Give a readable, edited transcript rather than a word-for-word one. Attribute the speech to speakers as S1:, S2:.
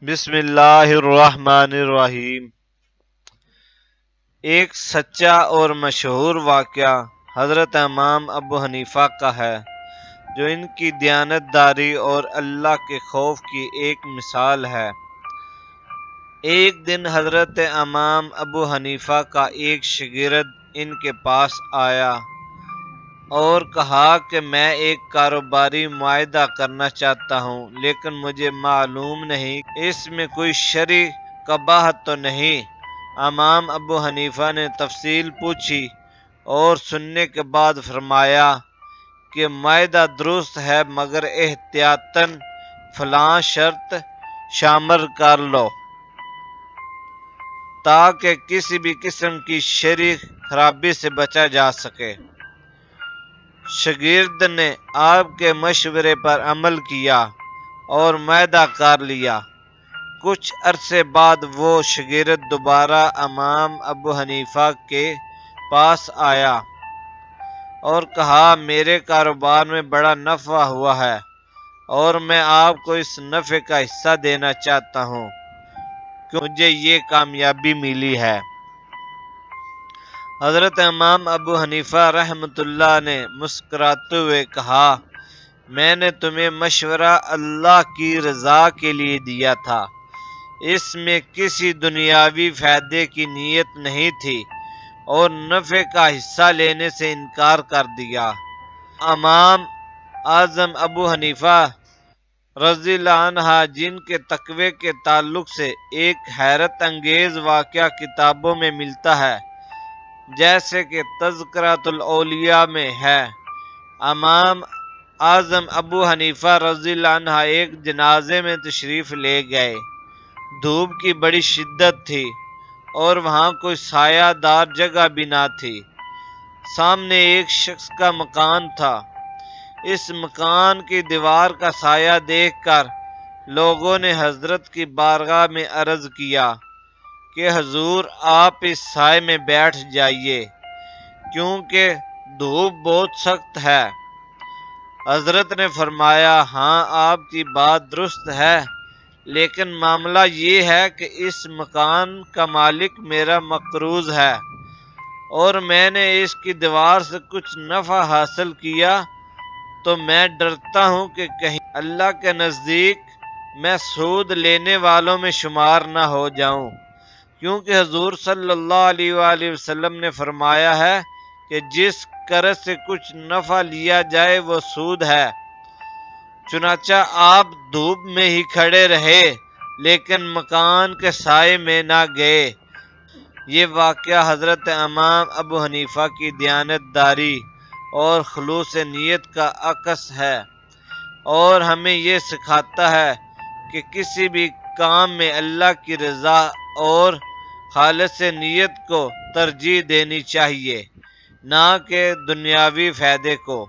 S1: بسم اللہ الرحمن الرحیم۔ ایک سچا اور مشہور واقعہ حضرت امام ابو حنیفہ کا ہے جو ان کی دیانت داری اور اللہ کے خوف کی ایک مثال ہے۔ ایک دن حضرت امام ابو حنیفہ کا ایک شاگرد ان کے پاس آیا اور کہا کہ میں ایک کاروباری معاہدہ کرنا چاہتا ہوں، لیکن مجھے معلوم نہیں اس میں کوئی شرعی قباحت تو نہیں۔ امام ابو حنیفہ نے تفصیل پوچھی اور سننے کے بعد فرمایا کہ معاہدہ درست ہے، مگر احتیاطاً فلاں شرط شامل کر لو تاکہ کسی بھی قسم کی شرعی خرابی سے بچا جا سکے۔ شاگرد نے آپ کے مشورے پر عمل کیا اور معاہدہ کر لیا۔ کچھ عرصے بعد وہ شاگرد دوبارہ امام ابو حنیفہ کے پاس آیا اور کہا میرے کاروبار میں بڑا نفع ہوا ہے اور میں آپ کو اس نفع کا حصہ دینا چاہتا ہوں کیونکہ مجھے یہ کامیابی ملی ہے۔ حضرت امام ابو حنیفہ رحمۃ اللہ نے مسکراتے ہوئے کہا میں نے تمہیں مشورہ اللہ کی رضا کے لیے دیا تھا، اس میں کسی دنیاوی فائدے کی نیت نہیں تھی اور نفع کا حصہ لینے سے انکار کر دیا۔ امام اعظم ابو حنیفہ رضی اللہ عنہ جن کے تقوی کے تعلق سے ایک حیرت انگیز واقعہ کتابوں میں ملتا ہے، جیسے کہ تذکرۃ الاولیاء میں ہے۔ امام اعظم ابو حنیفہ رضی اللہ عنہ ایک جنازے میں تشریف لے گئے۔ دھوپ کی بڑی شدت تھی اور وہاں کوئی سایہ دار جگہ بھی نہ تھی۔ سامنے ایک شخص کا مکان تھا۔ اس مکان کی دیوار کا سایہ دیکھ کر لوگوں نے حضرت کی بارگاہ میں عرض کیا کہ حضور آپ اس سائے میں بیٹھ جائیے کیونکہ دھوپ بہت سخت ہے۔ حضرت نے فرمایا ہاں آپ کی بات درست ہے، لیکن معاملہ یہ ہے کہ اس مکان کا مالک میرا مقروض ہے اور میں نے اس کی دیوار سے کچھ نفع حاصل کیا تو میں ڈرتا ہوں کہ کہیں اللہ کے نزدیک میں سود لینے والوں میں شمار نہ ہو جاؤں، کیونکہ حضور صلی اللہ علیہ وآلہ وسلم نے فرمایا ہے کہ جس قرض سے کچھ نفع لیا جائے وہ سود ہے۔ چنانچہ آپ دھوپ میں ہی کھڑے رہے لیکن مکان کے سائے میں نہ گئے۔ یہ واقعہ حضرت امام ابو حنیفہ کی دیانت داری اور خلوص نیت کا عکس ہے اور ہمیں یہ سکھاتا ہے کہ کسی بھی کام میں اللہ کی رضا اور خالص نیت کو ترجیح دینی چاہیے، نہ کہ دنیاوی فائدے کو۔